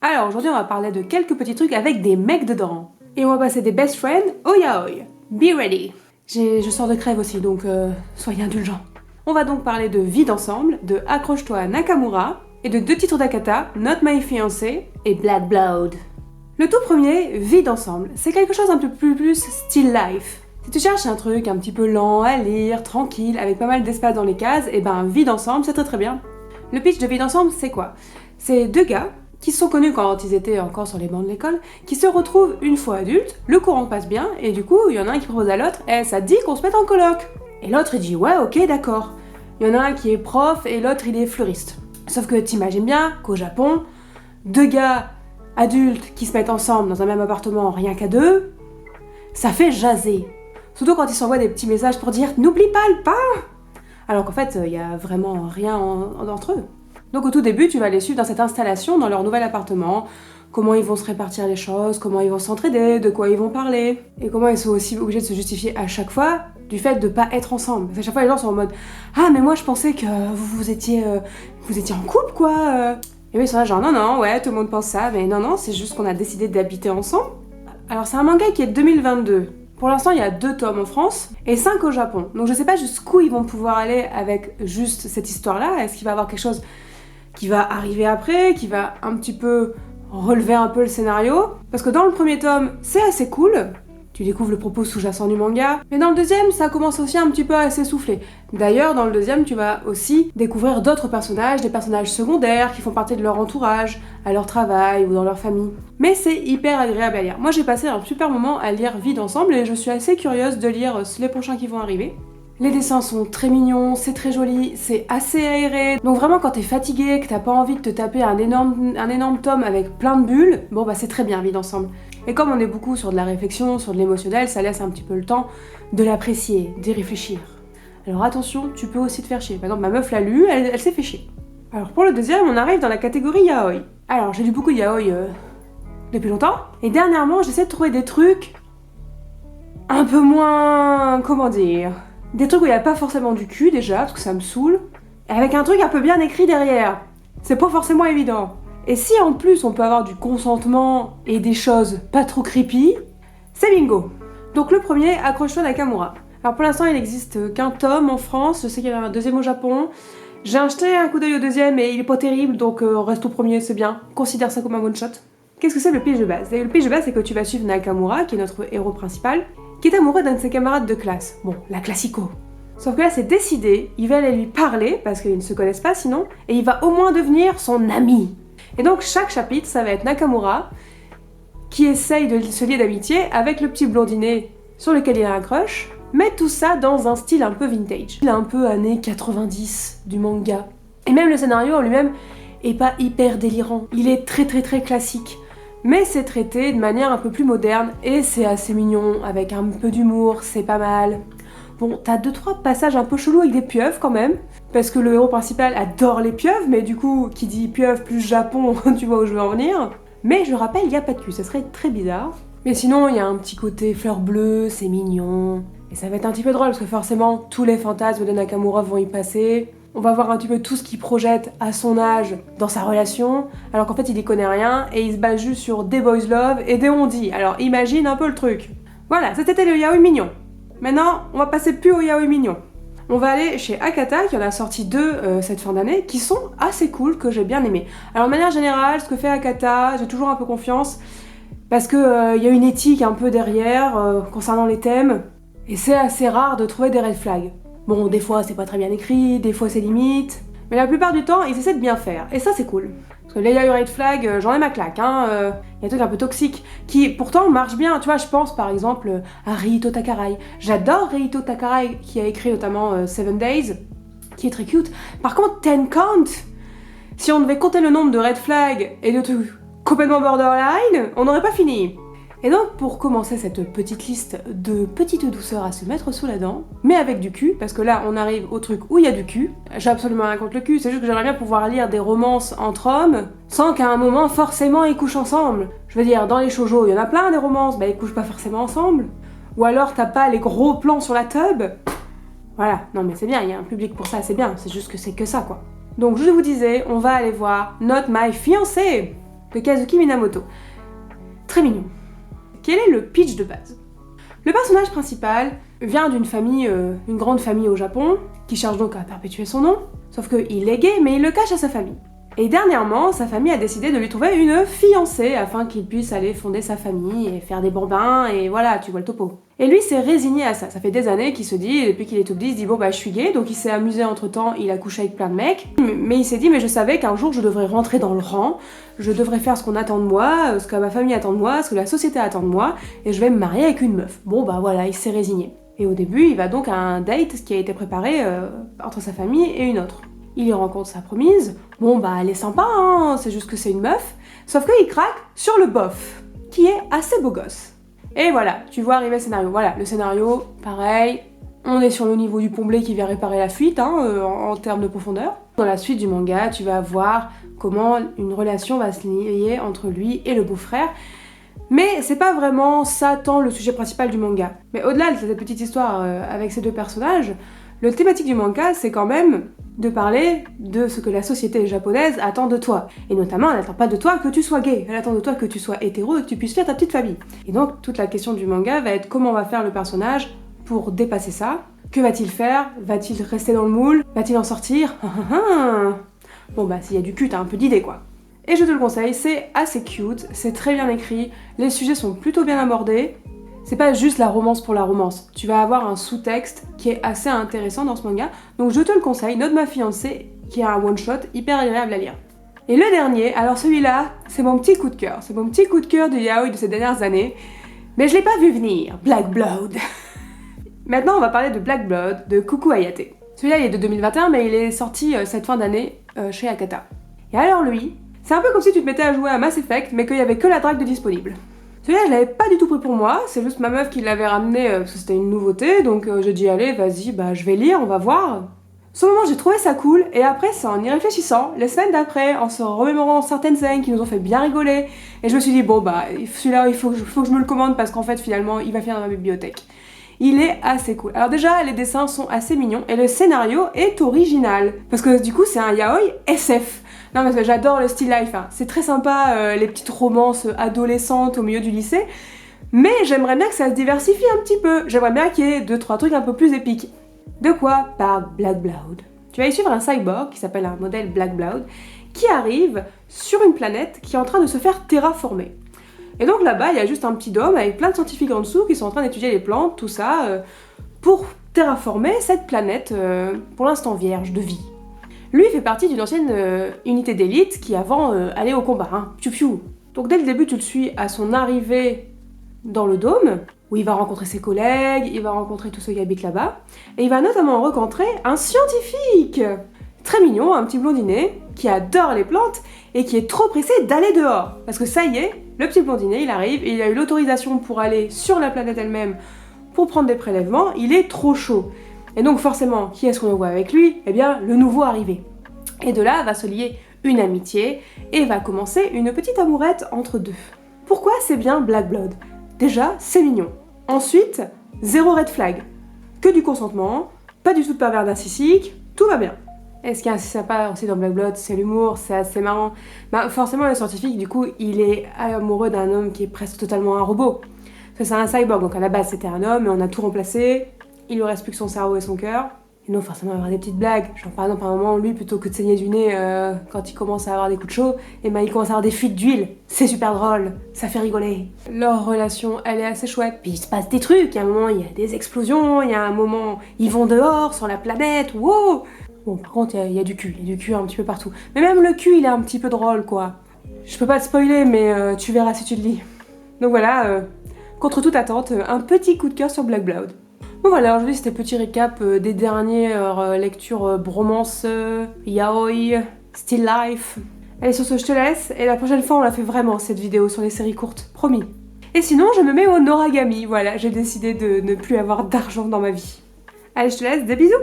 Alors aujourd'hui on va parler de quelques petits trucs avec des mecs dedans. Et on va passer des best friends au yaoi. Be ready. Je sors de crève aussi donc soyez indulgents. On va donc parler de Vie d'ensemble, de Accroche-toi à Nakamura, et de 2 titres d'Akata, Not My Fiancé et Black Blood. Le tout premier, Vie d'ensemble, c'est quelque chose un peu plus still life. Si tu cherches un truc un petit peu lent à lire, tranquille, avec pas mal d'espace dans les cases, et ben Vie d'ensemble c'est très bien. Le pitch de Vie d'ensemble c'est quoi? C'est 2 gars qui se sont connus quand ils étaient encore sur les bancs de l'école, qui se retrouvent une fois adultes, le courant passe bien, et du coup il y en a un qui propose à l'autre, ça te dit qu'on se mette en coloc. Et l'autre il dit ouais ok d'accord. Il y en a un qui est prof et l'autre il est fleuriste. Sauf que t'imagines bien qu'au Japon, 2 gars adultes qui se mettent ensemble dans un même appartement rien qu'à 2, ça fait jaser. Surtout quand ils s'envoient des petits messages pour dire « N'oublie pas le pain !» Alors qu'en fait, il y a vraiment rien entre eux. Donc au tout début, tu vas les suivre dans cette installation, dans leur nouvel appartement, comment ils vont se répartir les choses, comment ils vont s'entraider, de quoi ils vont parler, et comment ils sont aussi obligés de se justifier à chaque fois du fait de pas être ensemble. Parce qu'à chaque fois, les gens sont en mode « Ah, mais moi je pensais que vous étiez en couple, quoi !» Et oui, ils sont là genre « Non, ouais, tout le monde pense ça, mais non, c'est juste qu'on a décidé d'habiter ensemble. » Alors c'est un manga qui est de 2022. Pour l'instant, il y a 2 tomes en France et 5 au Japon. Donc je sais pas jusqu'où ils vont pouvoir aller avec juste cette histoire-là. Est-ce qu'il va y avoir quelque chose qui va arriver après, qui va un petit peu relever un peu le scénario? Parce que dans le premier tome, c'est assez cool. Tu découvres le propos sous-jacent du manga. Mais dans le deuxième, ça commence aussi un petit peu à s'essouffler. D'ailleurs, dans le deuxième, tu vas aussi découvrir d'autres personnages, des personnages secondaires qui font partie de leur entourage, à leur travail ou dans leur famille. Mais c'est hyper agréable à lire. Moi, j'ai passé un super moment à lire Vie d'ensemble et je suis assez curieuse de lire les prochains qui vont arriver. Les dessins sont très mignons, c'est très joli, c'est assez aéré. Donc vraiment quand t'es fatigué, que t'as pas envie de te taper un énorme tome avec plein de bulles, bon bah c'est très bien Vie d'ensemble. Et comme on est beaucoup sur de la réflexion, sur de l'émotionnel, ça laisse un petit peu le temps de l'apprécier, d'y réfléchir. Alors attention, tu peux aussi te faire chier. Par exemple ma meuf l'a lu, elle s'est fait chier. Alors pour le deuxième, on arrive dans la catégorie yaoi. Alors j'ai lu beaucoup de yaoi depuis longtemps, et dernièrement j'essaie de trouver des trucs un peu moins... comment dire... Des trucs où il n'y a pas forcément du cul déjà, parce que ça me saoule, et avec un truc un peu bien écrit derrière. C'est pas forcément évident. Et si en plus on peut avoir du consentement et des choses pas trop creepy, c'est bingo. Donc le premier, Accroche-toi Nakamura. Alors pour l'instant il n'existe qu'un tome en France, je sais qu'il y en a un deuxième au Japon. J'ai jeté un coup d'œil au deuxième et il est pas terrible, donc on reste au premier, c'est bien. Considère ça comme un one shot. Qu'est-ce que c'est le pitch de base? Le pitch de base c'est que tu vas suivre Nakamura, qui est notre héros principal, qui est amoureux d'un de ses camarades de classe. Bon, la classico. Sauf que là, c'est décidé, il va aller lui parler, parce qu'ils ne se connaissent pas sinon, et il va au moins devenir son ami. Et donc, chaque chapitre, ça va être Nakamura, qui essaye de se lier d'amitié avec le petit blondinet sur lequel il a un crush, mais tout ça dans un style un peu vintage. Il est un peu années 90 du manga. Et même le scénario en lui-même est pas hyper délirant. Il est très classique. Mais c'est traité de manière un peu plus moderne et c'est assez mignon, avec un peu d'humour, c'est pas mal. Bon, t'as 2-3 passages un peu chelous avec des pieuvres quand même, parce que le héros principal adore les pieuvres, mais du coup, qui dit pieuvre plus Japon, tu vois où je veux en venir. Mais je le rappelle, il y a pas de cul, ça serait très bizarre. Mais sinon, il y a un petit côté fleur bleue, c'est mignon. Et ça va être un petit peu drôle, parce que forcément, tous les fantasmes de Nakamura vont y passer. On va voir un petit peu tout ce qu'il projette à son âge dans sa relation, alors qu'en fait il y connaît rien et il se base juste sur des boys love et des on-dit. Alors imagine un peu le truc. Voilà, c'était le yaoi mignon. Maintenant, on va passer plus au yaoi mignon. On va aller chez Akata, qui en a sorti 2 cette fin d'année, qui sont assez cool, que j'ai bien aimé. Alors de manière générale, ce que fait Akata, j'ai toujours un peu confiance, parce que y a une éthique un peu derrière, concernant les thèmes, et c'est assez rare de trouver des red flags. Bon, des fois c'est pas très bien écrit, des fois c'est limite, mais la plupart du temps ils essaient de bien faire, et ça c'est cool. Parce que les yaoi red flag, j'en ai ma claque, hein, y a des trucs un peu toxiques, qui pourtant marchent bien, tu vois, je pense par exemple à Rihito Takarai. J'adore Rihito Takarai, qui a écrit notamment 7 Days, qui est très cute. Par contre, Ten Count, si on devait compter le nombre de red flags et de trucs complètement borderline, on n'aurait pas fini. Et donc pour commencer cette petite liste de petites douceurs à se mettre sous la dent, mais avec du cul, parce que là on arrive au truc où il y a du cul, j'ai absolument rien contre le cul, c'est juste que j'aimerais bien pouvoir lire des romances entre hommes, sans qu'à un moment forcément ils couchent ensemble. Je veux dire, dans les shoujo il y en a plein des romances, bah ils couchent pas forcément ensemble. Ou alors t'as pas les gros plans sur la tub. Voilà, non mais c'est bien, il y a un public pour ça, c'est bien, c'est juste que c'est que ça quoi. Donc je vous disais, on va aller voir Not My Fiancé. de Kazuki Minamoto. Très mignon. Quel est le pitch de base? Le personnage principal vient d'une famille, une grande famille au Japon, qui cherche donc à perpétuer son nom, sauf qu'il est gay, mais il le cache à sa famille. Et dernièrement, sa famille a décidé de lui trouver une fiancée afin qu'il puisse aller fonder sa famille et faire des bambins, et voilà, tu vois le topo. Et lui s'est résigné à ça. Ça fait des années qu'il se dit, depuis qu'il est tout petit, il se dit bon bah je suis gay, donc il s'est amusé entre temps, il a couché avec plein de mecs, mais il s'est dit mais je savais qu'un jour je devrais rentrer dans le rang, je devrais faire ce qu'on attend de moi, ce que ma famille attend de moi, ce que la société attend de moi, et je vais me marier avec une meuf. Bon bah voilà, il s'est résigné. Et au début, il va donc à un date qui a été préparé entre sa famille et une autre. Il y rencontre sa promise, bon bah elle est sympa, hein, c'est juste que c'est une meuf, sauf qu'il craque sur le bof, qui est assez beau gosse. Et voilà, tu vois arriver le scénario. Voilà, le scénario, pareil, on est sur le niveau du Pont-Blé qui vient réparer la fuite, hein, en termes de profondeur. Dans la suite du manga, tu vas voir comment une relation va se lier entre lui et le beau-frère, mais c'est pas vraiment ça tant le sujet principal du manga. Mais au-delà de cette petite histoire avec ces deux personnages, le thématique du manga, c'est quand même de parler de ce que la société japonaise attend de toi. Et notamment, elle n'attend pas de toi que tu sois gay, elle attend de toi que tu sois hétéro et que tu puisses faire ta petite famille. Et donc, toute la question du manga va être comment va faire le personnage pour dépasser ça. Que va-t-il faire? Va-t-il rester dans le moule? Va-t-il en sortir? Bon bah, s'il y a du cul, t'as un peu d'idée quoi. Et je te le conseille, c'est assez cute, c'est très bien écrit, les sujets sont plutôt bien abordés. C'est pas juste la romance pour la romance, tu vas avoir un sous-texte qui est assez intéressant dans ce manga, donc je te le conseille, Note ma fiancée, qui est un one-shot hyper agréable à lire. Et le dernier, alors celui-là, c'est mon petit coup de cœur, c'est mon petit coup de cœur du yaoi de ces dernières années, mais je l'ai pas vu venir, Black Blood. Maintenant on va parler de Black Blood, de Kuku Hayate. Celui-là il est de 2021, mais il est sorti cette fin d'année chez Akata. Et alors lui, c'est un peu comme si tu te mettais à jouer à Mass Effect, mais qu'il y avait que la drague de disponible. Celui-là, je l'avais pas du tout pris pour moi, c'est juste ma meuf qui l'avait ramené parce que c'était une nouveauté, donc j'ai dit allez, vas-y, bah je vais lire, on va voir. Sur le moment, j'ai trouvé ça cool, et après, c'est en y réfléchissant, les semaines d'après, en se remémorant certaines scènes qui nous ont fait bien rigoler, et je me suis dit bon bah, celui-là, il faut que je me le commande parce qu'en fait, finalement, il va finir dans ma bibliothèque. Il est assez cool. Alors déjà, les dessins sont assez mignons, et le scénario est original, parce que du coup, c'est un yaoi SF. Non parce que j'adore le still life, hein. C'est très sympa les petites romances adolescentes au milieu du lycée, mais j'aimerais bien que ça se diversifie un petit peu, j'aimerais bien qu'il y ait 2-3 trucs un peu plus épiques. De quoi par Black Blood? Tu vas y suivre un cyborg qui s'appelle un modèle Black Blood, qui arrive sur une planète qui est en train de se faire terraformer. Et donc là-bas, il y a juste un petit dôme avec plein de scientifiques en dessous qui sont en train d'étudier les plantes, tout ça, pour terraformer cette planète pour l'instant vierge de vie. Lui fait partie d'une ancienne unité d'élite qui avant allait au combat, hein, piou-piou. Donc dès le début tu le suis à son arrivée dans le dôme, où il va rencontrer ses collègues, il va rencontrer tous ceux qui habitent là-bas, et il va notamment rencontrer un scientifique très mignon, un petit blondinet, qui adore les plantes et qui est trop pressé d'aller dehors. Parce que ça y est, le petit blondinet il arrive et il a eu l'autorisation pour aller sur la planète elle-même pour prendre des prélèvements, il est trop chaud. Et donc forcément, qui est-ce qu'on voit avec lui? Eh bien, le nouveau arrivé. Et de là va se lier une amitié et va commencer une petite amourette entre deux. Pourquoi c'est bien Black Blood? Déjà, c'est mignon. Ensuite, zéro red flag. Que du consentement, pas du tout de pervers narcissique, tout va bien. Et ce qui est assez sympa aussi dans Black Blood, c'est l'humour, c'est assez marrant. Bah, forcément, le scientifique, du coup, il est amoureux d'un homme qui est presque totalement un robot. Parce que c'est un cyborg, donc à la base c'était un homme, mais on a tout remplacé. Il lui reste plus que son cerveau et son cœur. Et non, forcément, il va y avoir des petites blagues. Genre, par exemple, à un moment, lui, plutôt que de saigner du nez quand il commence à avoir des coups de chaud, et ben il commence à avoir des fuites d'huile. C'est super drôle, ça fait rigoler. Leur relation, elle est assez chouette. Puis il se passe des trucs. Il y a un moment, il y a des explosions. Il y a un moment, ils vont dehors, sur la planète. Wow! Bon, par contre, il y a du cul. Il y a du cul un petit peu partout. Mais même le cul, il est un petit peu drôle, quoi. Je peux pas te spoiler, mais tu verras si tu le lis. Donc voilà, contre toute attente, un petit coup de cœur sur Black Blood. Bon voilà, aujourd'hui c'était petit récap des dernières lectures bromance, yaoi, still life. Allez sur ce je te laisse, et la prochaine fois on la fait vraiment cette vidéo sur les séries courtes, promis. Et sinon je me mets au noragami, voilà, j'ai décidé de ne plus avoir d'argent dans ma vie. Allez je te laisse, des bisous!